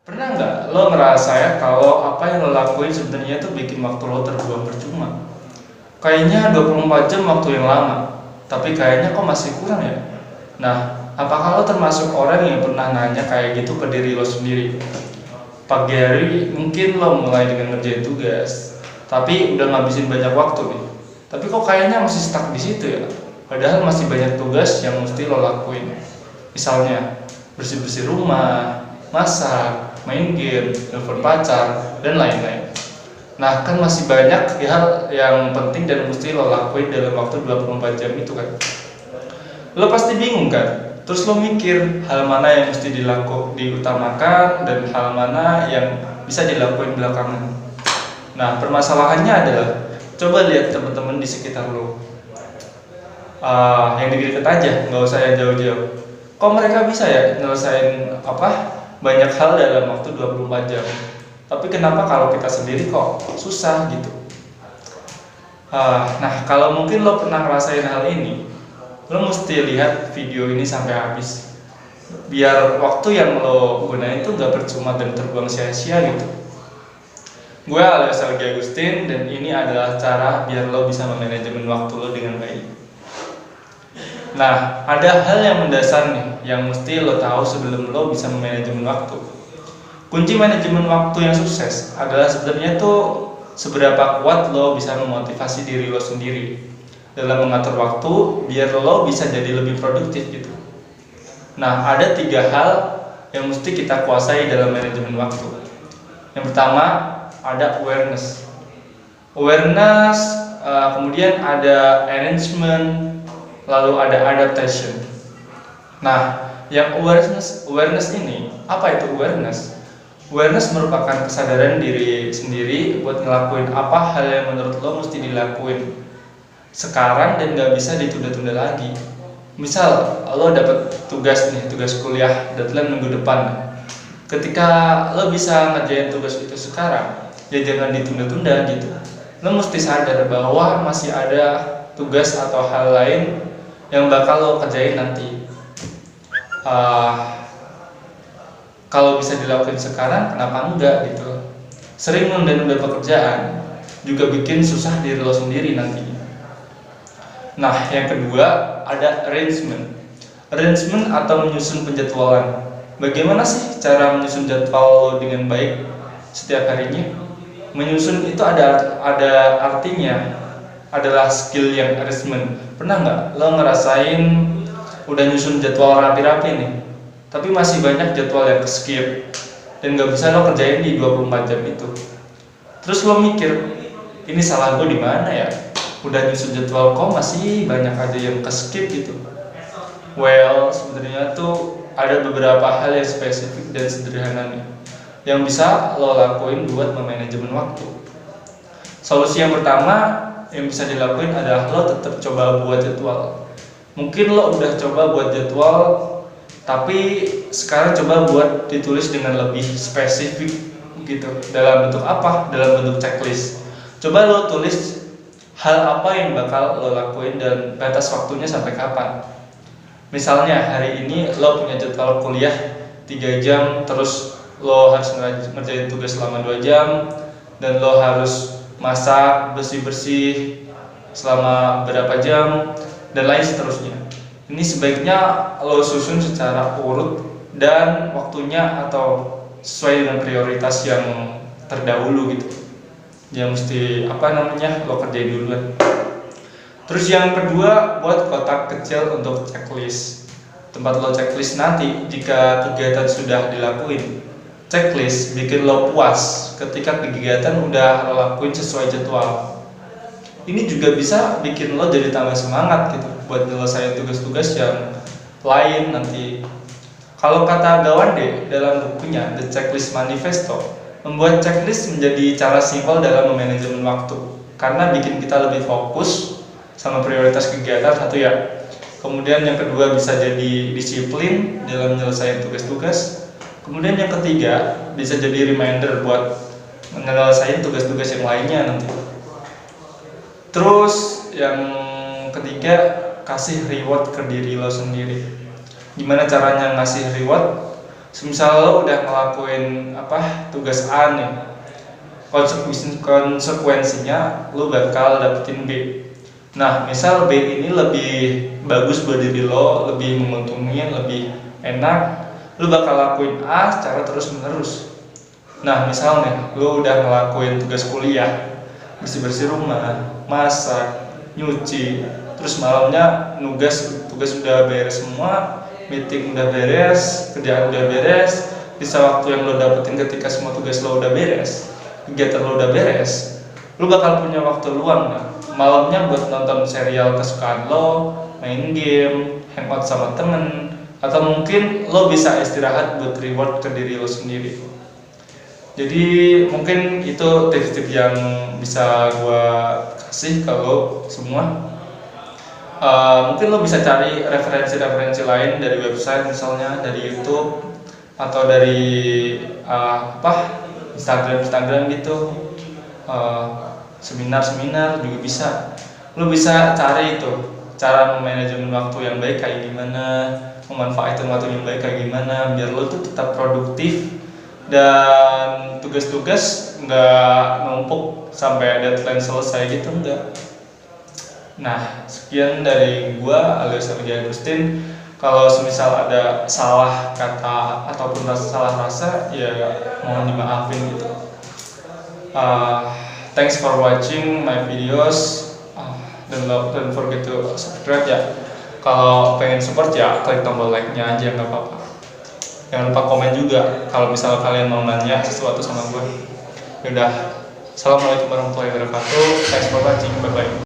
Pernah nggak lo ngerasa ya kalau apa yang lo lakuin sebenarnya tuh bikin waktu lo terbuang percuma? Kayaknya 24 jam waktu yang lama, tapi kayaknya kok masih kurang ya? Nah, apakah lo termasuk orang yang pernah nanya kayak gitu ke diri lo sendiri? Pagi hari mungkin lo mulai dengan ngerjain tugas, tapi udah ngabisin banyak waktu nih. Tapi kok kayaknya masih stuck di situ ya? Padahal masih banyak tugas yang mesti lo lakuin. Misalnya, bersih-bersih rumah, masak, main game, telepon pacar, dan lain-lain. Nah, kan masih banyak hal yang penting dan mesti lo lakuin dalam waktu 24 jam itu kan. Lo pasti bingung kan? Terus lo mikir hal mana yang mesti diutamakan dan hal mana yang bisa dilakuin belakangan. Nah, permasalahannya adalah coba lihat teman-teman di sekitar lo. Yang deket aja, nggak usah yang jauh-jauh. Kok mereka bisa ya nyelesain banyak hal dalam waktu 24 jam? Tapi kenapa kalau kita sendiri kok susah gitu? Nah, kalau mungkin lo pernah ngerasain hal ini, lo mesti lihat video ini sampai habis. Biar waktu yang lo gunain itu gak percuma dan terbuang sia-sia gitu. Gue alias Algi Agustin dan ini adalah cara biar lo bisa memanajemen waktu lo dengan baik. Nah, ada hal yang mendasar nih yang mesti lo tahu sebelum lo bisa memanajemen waktu. Kunci manajemen waktu yang sukses adalah sebenarnya tuh seberapa kuat lo bisa memotivasi diri lo sendiri dalam mengatur waktu biar lo bisa jadi lebih produktif gitu. Nah, ada 3 hal yang mesti kita kuasai dalam manajemen waktu. Yang pertama ada awareness. Kemudian ada arrangement, lalu ada adaptation. Nah, yang awareness ini, apa itu awareness? Awareness merupakan kesadaran diri sendiri buat ngelakuin apa hal yang menurut lo mesti dilakuin sekarang dan gak bisa ditunda-tunda lagi. Misal lo dapet tugas kuliah deadline minggu depan. Ketika lo bisa ngerjain tugas itu sekarang, ya jangan ditunda-tunda gitu. Lo mesti sadar bahwa masih ada tugas atau hal lain yang bakal lo kerjain nanti. Kalau bisa dilakukan sekarang, kenapa enggak gitu? Sering nunda-nunda pekerjaan juga bikin susah diri lo sendiri nantinya. Nah, yang kedua ada arrangement. Arrangement atau menyusun penjadwalan. Bagaimana sih cara menyusun jadwal lo dengan baik setiap harinya? Menyusun itu ada artinya, adalah skill yang arrangement. Pernah nggak lo ngerasain udah nyusun jadwal rapi-rapi nih, tapi masih banyak jadwal yang skip dan nggak bisa lo kerjain di 24 jam itu. Terus lo mikir, ini salah gue di mana ya? Udah nyusun jadwal kok masih banyak aja yang skip gitu. Well, sebenarnya tuh ada beberapa hal yang spesifik dan sederhana nih yang bisa lo lakuin buat memanajemen waktu. Solusi yang pertama yang bisa dilakuin adalah lo tetap coba buat jadwal. Mungkin lo udah coba buat jadwal, tapi sekarang coba buat ditulis dengan lebih spesifik gitu. Dalam bentuk apa? Dalam bentuk checklist. Coba lo tulis hal apa yang bakal lo lakuin dan batas waktunya sampai kapan. Misalnya hari ini lo punya jadwal kuliah 3 jam, terus lo harus ngerjain tugas selama 2 jam, dan lo harus masak, bersih-bersih selama berapa jam, dan lain seterusnya. Ini sebaiknya lo susun secara urut dan waktunya atau sesuai dengan prioritas yang terdahulu gitu. Yang mesti lo kerjain duluan. Terus yang kedua, buat kotak kecil untuk checklist. Tempat lo checklist nanti jika kegiatan sudah dilakuin. Checklist bikin lo puas ketika kegiatan udah lo lakuin sesuai jadwal. Ini juga bisa bikin lo jadi tambah semangat gitu buat nyelesain tugas-tugas yang lain nanti. Kalau kata Gawande dalam bukunya The Checklist Manifesto, membuat checklist menjadi cara simpel dalam memanajemen waktu karena bikin kita lebih fokus sama prioritas kegiatan satu ya. Kemudian yang kedua bisa jadi disiplin dalam menyelesaikan tugas-tugas. Kemudian yang ketiga bisa jadi reminder buat menyelesaikan tugas-tugas yang lainnya nanti. Terus yang ketiga, kasih reward ke diri lo sendiri. Gimana caranya ngasih reward? Semisal lo udah ngelakuin tugas A nih, konsekuensinya lo bakal dapetin B. Nah, misal B ini lebih bagus buat diri lo, lebih menguntungin, lebih enak, lo bakal lakuin A secara terus menerus. Nah, misalnya lo udah ngelakuin tugas kuliah, bersih-bersih rumah, masak, nyuci, terus malamnya tugas udah beres semua, meeting udah beres, kerjaan udah beres, bisa waktu yang lo dapetin ketika semua tugas lo udah beres, kegiatan lo udah beres, lo bakal punya waktu luang kan? Malamnya buat nonton serial kesukaan lo, main game, hangout sama temen, atau mungkin lo bisa istirahat buat reward ke diri lo sendiri. Jadi mungkin itu tips-tips yang bisa gua kasih ke lo semua. Mungkin lo bisa cari referensi-referensi lain dari website, misalnya dari YouTube atau dari Instagram gitu, seminar-seminar juga bisa. Lo bisa cari itu cara memanajemen waktu yang baik kayak gimana, memanfaatkan waktu yang baik kayak gimana, biar lo tuh tetap produktif dan tugas-tugas nggak numpuk sampai deadline selesai gitu, enggak. Nah, sekian dari gua, alias Amidia Agustin. Kalau semisal ada salah kata ataupun salah rasa, ya mohon dimaafin gitu. Thanks for watching my videos. Don't forget to subscribe ya. Kalau pengen support ya klik tombol like-nya aja, nggak apa-apa. Jangan lupa komen juga kalau misalnya kalian mau nanya sesuatu sama gue. Yaudah, assalamualaikum warahmatullahi wabarakatuh. Thanks for watching, bye bye.